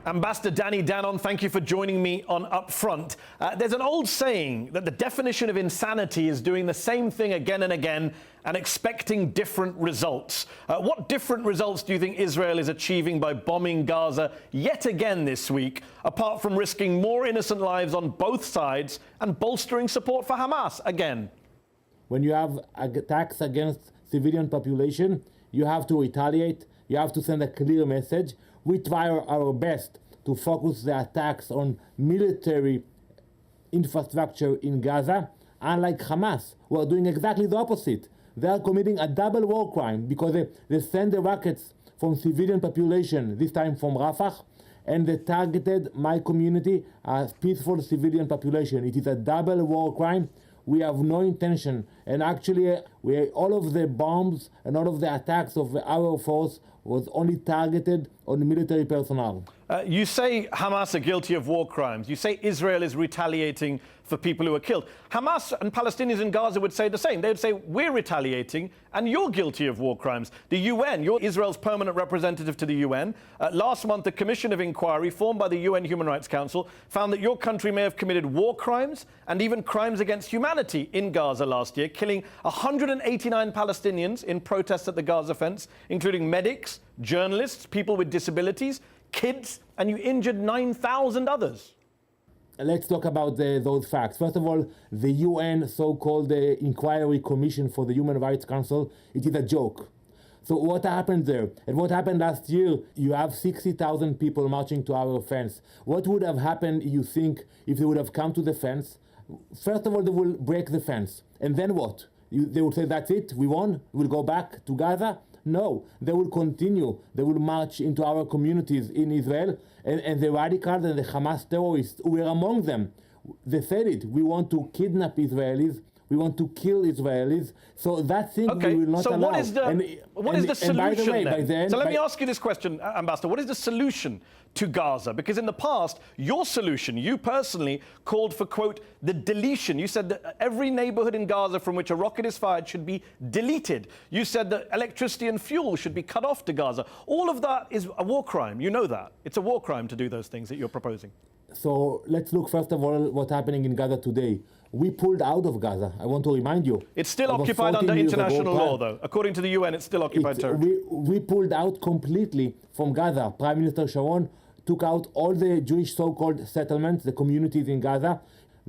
Ambassador Danny Danon, thank you for joining me on UpFront. There's an old saying that the definition of insanity is doing the same thing again and again and expecting different results. What different results do you think Israel is achieving by bombing Gaza yet again this week, apart from risking more innocent lives on both sides and bolstering support for Hamas again? When you have attacks against civilian population, you have to retaliate. You have to send a clear message. We try our best to focus the attacks on military infrastructure in Gaza. Unlike Hamas, who are doing exactly the opposite. They are committing a double war crime because they send the rockets from civilian population, this time from Rafah, and they targeted my community as peaceful civilian population. It is a double war crime. We have no intention, and actually all of the bombs and all of the attacks of our force was only targeted on military personnel. You say Hamas are guilty of war crimes. You say Israel is retaliating for people who are killed. Hamas and Palestinians in Gaza would say the same. They would say, we're retaliating and you're guilty of war crimes. The UN, you're Israel's permanent representative to the UN. Last month, a commission of inquiry formed by the UN Human Rights Council found that your country may have committed war crimes and even crimes against humanity in Gaza last year, killing 189 Palestinians in protests at the Gaza fence, including medics, journalists, people with disabilities, kids, and you injured 9,000 others. Let's talk about those facts. First of all, the UN so-called Inquiry Commission for the Human Rights Council, it is a joke. So what happened there? And what happened last year? You have 60,000 people marching to our fence. What would have happened, you think, if they would have come to the fence? First of all, they will break the fence. And then what? They would say, that's it, we won, we'll go back to Gaza? No, they will continue. They will march into our communities in Israel, and the radicals and the Hamas terrorists, we are among them. They said it. We want to kidnap Israelis. We want to kill Israelis. So that thing we will not allow. What is the solution then? So let me ask you this question, Ambassador. What is the solution to Gaza? Because in the past, your solution, you personally, called for, quote, the deletion. You said that every neighborhood in Gaza from which a rocket is fired should be deleted. You said that electricity and fuel should be cut off to Gaza. All of that is a war crime. You know that. It's a war crime to do those things that you're proposing. So let's look first of all what's happening in Gaza today. We pulled out of Gaza. I want to remind you. It's still occupied under international law, though. According to the UN, it's still occupied territory. We pulled out completely from Gaza. Prime Minister Sharon took out all the Jewish so-called settlements, the communities in Gaza.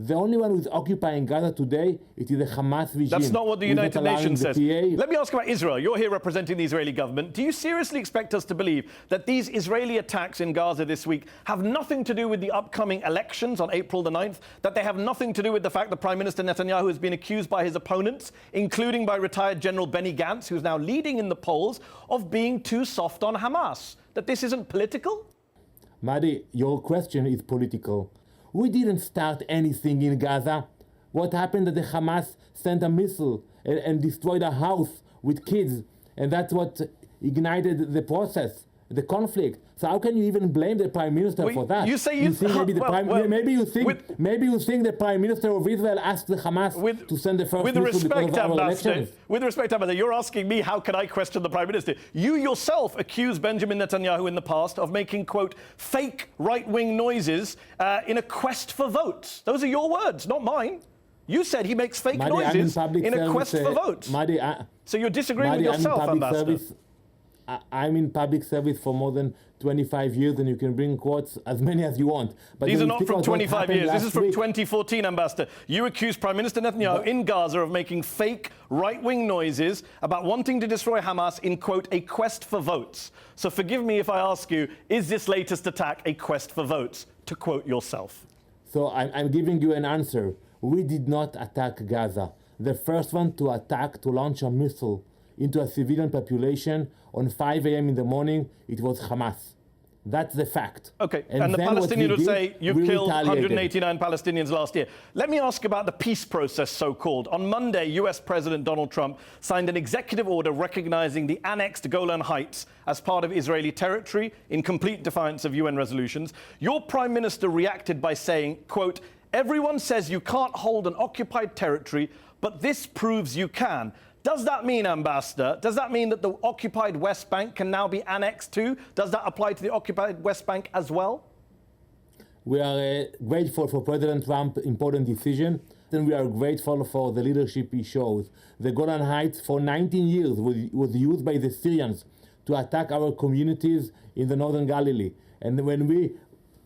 The only one who's occupying Gaza today, it is the Hamas regime. That's not what the United Nations says. Let me ask about Israel. You're here representing the Israeli government. Do you seriously expect us to believe that these Israeli attacks in Gaza this week have nothing to do with the upcoming elections on April the 9th, that they have nothing to do with the fact that Prime Minister Netanyahu has been accused by his opponents, including by retired General Benny Gantz, who's now leading in the polls, of being too soft on Hamas? That this isn't political? Madi, your question is political. We didn't start anything in Gaza. What happened that the Hamas sent a missile and destroyed a house with kids, and that's what ignited the process, the conflict. So how can you even blame the Prime Minister for that? You say maybe you think the Prime Minister of Israel asked the Hamas to send the first missile because of our elections? With respect, Ambassador, you're asking me how can I question the Prime Minister? You yourself accused Benjamin Netanyahu in the past of making, quote, fake right-wing noises in a quest for votes. Those are your words, not mine. You said he makes fake noises in a quest for votes. So you're disagreeing with yourself, Ambassador. I'm in public service for more than 25 years, and you can bring quotes as many as you want. But these are not from 25 years. This is from 2014, Ambassador. You accused Prime Minister Netanyahu in Gaza of making fake right-wing noises about wanting to destroy Hamas in, quote, a quest for votes. So forgive me if I ask you, is this latest attack a quest for votes, to quote yourself? So I'm giving you an answer. We did not attack Gaza. The first one to attack, to launch a missile into a civilian population on 5 a.m. in the morning, it was Hamas. That's the fact. Okay, and the Palestinians would say you've killed 189 Palestinians last year. Let me ask about the peace process, so-called. On Monday, US President Donald Trump signed an executive order recognizing the annexed Golan Heights as part of Israeli territory in complete defiance of UN resolutions. Your Prime Minister reacted by saying, quote, everyone says you can't hold an occupied territory, but this proves you can. Does that mean, Ambassador, does that mean that the occupied West Bank can now be annexed too? Does that apply to the occupied West Bank as well? We are grateful for President Trump's important decision, and we are grateful for the leadership he shows. The Golan Heights for 19 years was used by the Syrians to attack our communities in the northern Galilee. And when we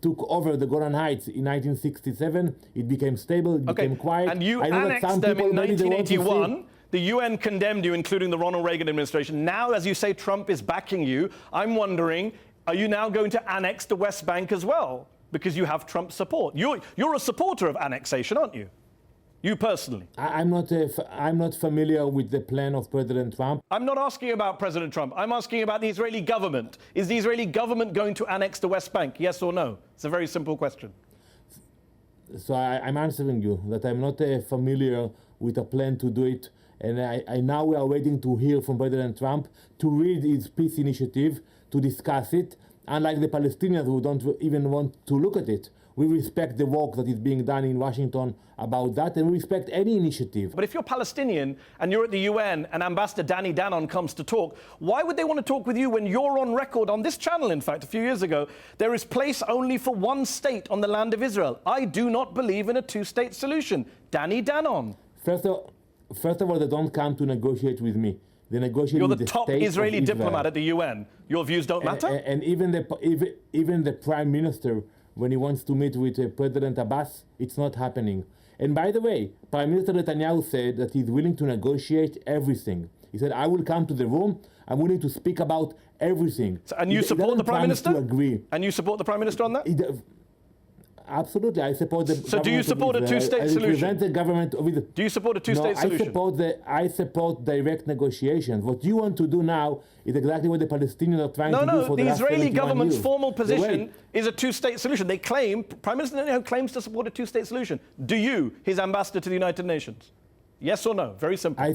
took over the Golan Heights in 1967, it became stable, it became quiet. And you annexed them in 1981. The UN condemned you, including the Ronald Reagan administration. Now, as you say, Trump is backing you. I'm wondering, are you now going to annex the West Bank as well? Because you have Trump's support. You're a supporter of annexation, aren't you? You personally. I'm not familiar with the plan of President Trump. I'm not asking about President Trump. I'm asking about the Israeli government. Is the Israeli government going to annex the West Bank? Yes or no? It's a very simple question. So I'm answering you that I'm not familiar with a plan to do it. And now we are waiting to hear from President Trump to read his peace initiative, to discuss it. Unlike the Palestinians who don't even want to look at it. We respect the work that is being done in Washington about that, and we respect any initiative. But if you're Palestinian and you're at the UN and Ambassador Danny Danon comes to talk, why would they want to talk with you when you're on record on this channel, in fact, a few years ago, there is place only for one state on the land of Israel? I do not believe in a two-state solution. Danny Danon. First of all, they don't come to negotiate with me. They negotiate You're with the top state Israeli of Israel. diplomat at the UN. Your views don't matter? And even the prime minister, when he wants to meet with President Abbas, it's not happening. And by the way, Prime Minister Netanyahu said that he's willing to negotiate everything. He said, I will come to the room, I'm willing to speak about everything. So, and you support the Prime Minister? To agree. And you support the Prime Minister on that? Absolutely, I support the. So, do you support a two-state solution? I represent the government of Israel. Do you support a two-state solution? I support direct negotiations. What you want to do now is exactly what the Palestinians are trying to do for the last 71 years. The Israeli government's formal position is a two-state solution. They claim, Prime Minister Netanyahu claims to support a two-state solution. Do you, his ambassador to the United Nations? Yes or no? Very simple. I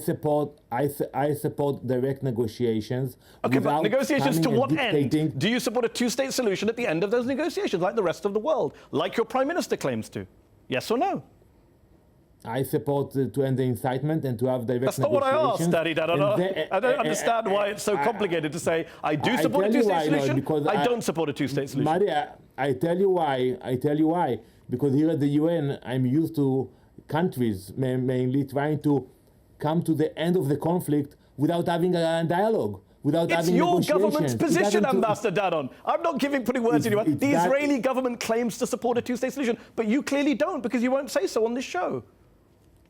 support direct negotiations. Okay, but negotiations to what end? Do you support a two-state solution at the end of those negotiations, like the rest of the world, like your Prime Minister claims to? Yes or no? I support to end the incitement and to have direct negotiations. That's not what I asked, Daddy Danon. I don't understand why it's so complicated to say, I do support a two-state solution, I don't support a two-state solution. Maria, I tell you why. Because here at the UN, I'm used to countries mainly trying to come to the end of the conflict without having a dialogue, without having negotiations. It's your government's position, Ambassador Danon. I'm not putting words in your mouth. The Israeli government claims to support a two-state solution, but you clearly don't because you won't say so on this show.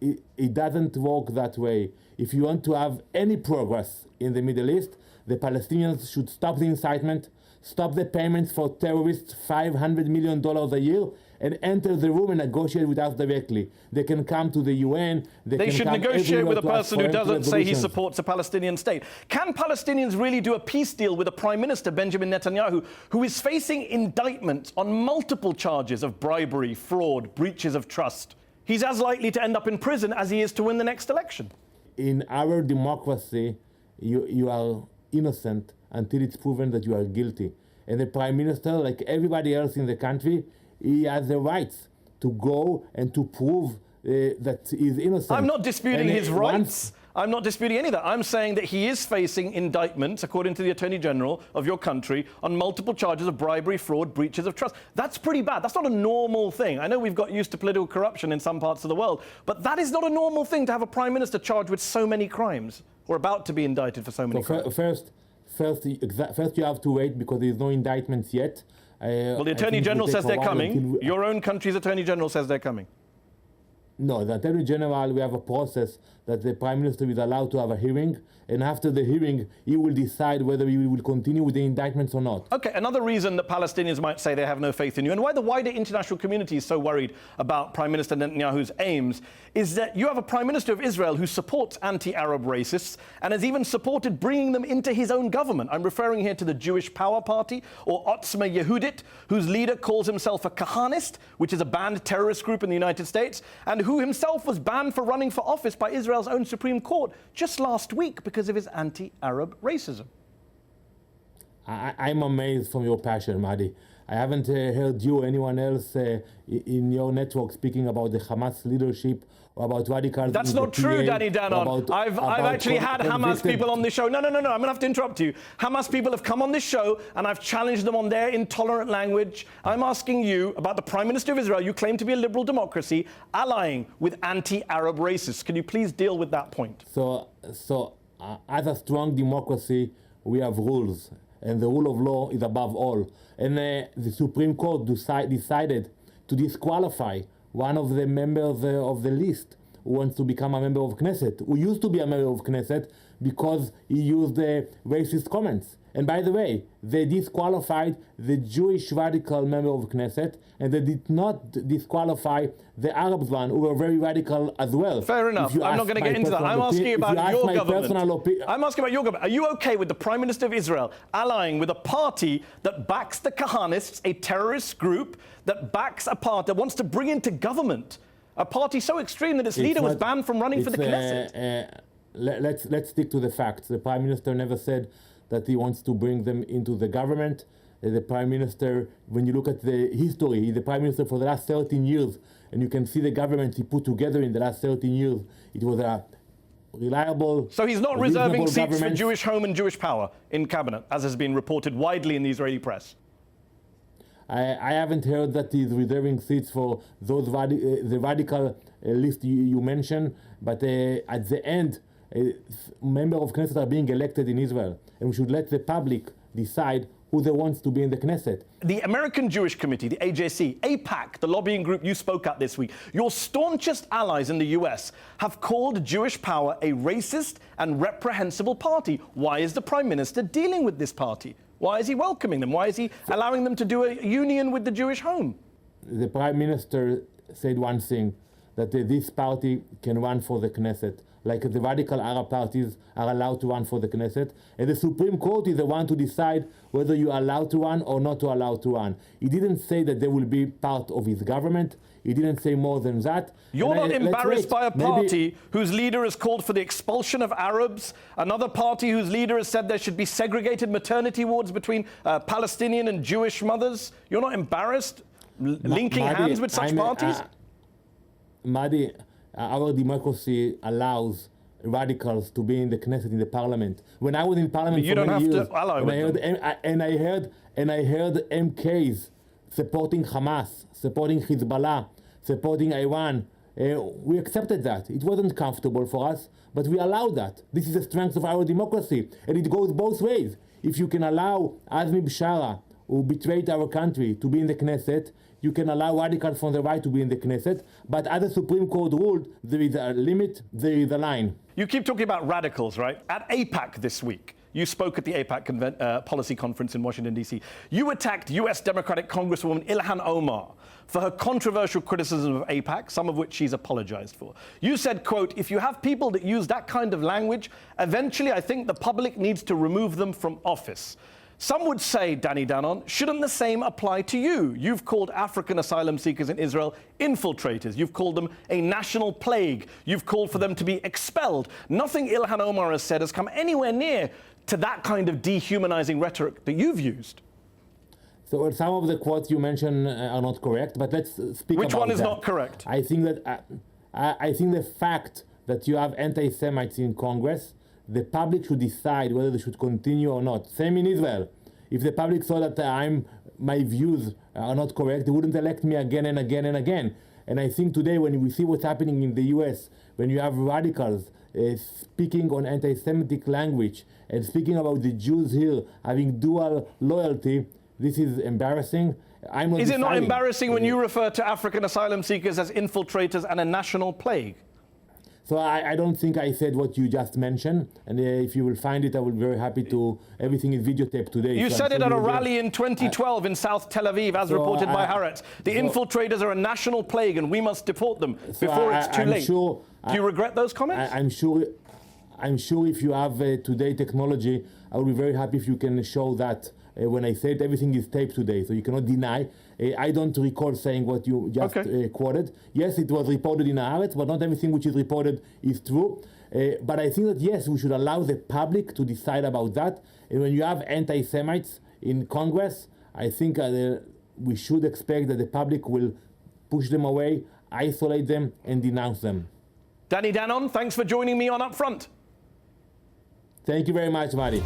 It doesn't work that way. If you want to have any progress in the Middle East, the Palestinians should stop the incitement, stop the payments for terrorists, $500 million a year, and enter the room and negotiate with us directly. They can come to the UN. They should negotiate with a person who doesn't say he supports a Palestinian state. Can Palestinians really do a peace deal with a Prime Minister, Benjamin Netanyahu, who is facing indictments on multiple charges of bribery, fraud, breaches of trust? He's as likely to end up in prison as he is to win the next election. In our democracy, you are innocent until it's proven that you are guilty. And the Prime Minister, like everybody else in the country, he has the rights to go and to prove that he's innocent. I'm not disputing his rights. I'm not disputing any of that. I'm saying that he is facing indictments, according to the Attorney General of your country, on multiple charges of bribery, fraud, breaches of trust. That's pretty bad. That's not a normal thing. I know we've got used to political corruption in some parts of the world, but that is not a normal thing to have a Prime Minister charged with so many crimes, or about to be indicted for so many crimes. First, you have to wait because there's no indictments yet. Well, the Attorney General says they're coming. Your own country's Attorney General says they're coming. No, the Attorney General, we have a process that the Prime Minister is allowed to have a hearing, and after the hearing, he will decide whether he will continue with the indictments or not. Okay, another reason that Palestinians might say they have no faith in you, and why the wider international community is so worried about Prime Minister Netanyahu's aims, is that you have a Prime Minister of Israel who supports anti-Arab racists and has even supported bringing them into his own government. I'm referring here to the Jewish Power Party, or Otzma Yehudit, whose leader calls himself a Kahanist, which is a banned terrorist group in the United States, and who himself was banned for running for office by Israel's own Supreme Court just last week because of his anti-Arab racism. I'm amazed from your passion, Mahdi. I haven't heard you or anyone else in your network speaking about the Hamas leadership or about radicals. That's not true, Danny Danon. I've actually had Hamas people on this show. No, I'm going to have to interrupt you. Hamas people have come on this show and I've challenged them on their intolerant language. I'm asking you about the Prime Minister of Israel. You claim to be a liberal democracy, allying with anti-Arab racists. Can you please deal with that point? So as a strong democracy, we have rules, and the rule of law is above all. And the Supreme Court decided to disqualify one of the members of the list who wants to become a member of Knesset, who used to be a member of Knesset because he used racist comments. And by the way, they disqualified the Jewish radical member of Knesset, and they did not disqualify the Arabs one, who were very radical as well. Fair enough. I'm not going to get into that. I'm asking about your government. I'm asking about your government. Are you okay with the Prime Minister of Israel allying with a party that backs the Kahanists, a terrorist group that backs a party that wants to bring into government a party so extreme that its leader was banned from running for the Knesset? Let's stick to the facts. The Prime Minister never said that he wants to bring them into the government. The Prime Minister, when you look at the history, he's the Prime Minister for the last 13 years, and you can see the government he put together in the last 13 years. It was a reliable, so he's not reserving seats government. For Jewish home and Jewish power in cabinet, as has been reported widely in the Israeli press. I haven't heard that he's reserving seats for those the radical list you mentioned, but at the end, members of Knesset are being elected in Israel, and we should let the public decide who they want to be in the Knesset. The American Jewish Committee, the AJC, AIPAC, the lobbying group you spoke at this week, your staunchest allies in the US have called Jewish Power a racist and reprehensible party. Why is the Prime Minister dealing with this party? Why is he welcoming them? Why is he allowing them to do a union with the Jewish home? The Prime Minister said one thing, that this party can run for the Knesset, like the radical Arab parties are allowed to run for the Knesset, and the Supreme Court is the one to decide whether you are allowed to run or not allowed to run. He didn't say that they will be part of his government. He didn't say more than that. You're not embarrassed by a party whose leader has called for the expulsion of Arabs, another party whose leader has said there should be segregated maternity wards between Palestinian and Jewish mothers? You're not embarrassed linking hands with such parties? Madi, our democracy allows radicals to be in the Knesset, in the parliament. When I was in parliament you for don't many have years, to ally with them. I heard MKs supporting Hamas, supporting Hezbollah, supporting Iran. We accepted that. It wasn't comfortable for us, but we allowed that. This is the strength of our democracy, and it goes both ways. If you can allow Azmi Bishara, who betrayed our country, to be in the Knesset, you can allow radicals from the right to be in the Knesset, but as the Supreme Court ruled, there is a limit, there is a line. You keep talking about radicals, right? At AIPAC this week, you spoke at the AIPAC policy conference in Washington, D.C. You attacked U.S. Democratic Congresswoman Ilhan Omar for her controversial criticism of AIPAC, some of which she's apologized for. You said, quote, if you have people that use that kind of language, eventually I think the public needs to remove them from office. Some would say, Danny Danon, shouldn't the same apply to you? You've called African asylum seekers in Israel infiltrators. You've called them a national plague. You've called for them to be expelled. Nothing Ilhan Omar has said has come anywhere near to that kind of dehumanizing rhetoric that you've used. So some of the quotes you mentioned are not correct, but let's speak about that. Which one is not correct? I think that I think the fact that you have anti-Semites in Congress, the public should decide whether they should continue or not. Same in Israel. If the public saw that my views are not correct, they wouldn't elect me again and again and again. And I think today, when we see what's happening in the US, when you have radicals speaking on anti-Semitic language and speaking about the Jews here having dual loyalty, this is embarrassing. Is it not embarrassing when you refer to African asylum seekers as infiltrators and a national plague? So I don't think I said what you just mentioned, and if you will find it, I will be very happy to. Everything is videotaped today. You said it at a rally in 2012 in South Tel Aviv, as reported by Haaretz. The infiltrators are a national plague, and we must deport them before it's too late. Do you regret those comments? I'm sure if you have today technology, I will be very happy if you can show that. When I said everything is taped today, so you cannot deny. I don't recall saying what you just quoted. Yes, it was reported in Haaretz, but not everything which is reported is true. But I think that, yes, we should allow the public to decide about that. And when you have anti-Semites in Congress, I think we should expect that the public will push them away, isolate them, and denounce them. Danny Danon, thanks for joining me on UpFront. Thank you very much, Mari.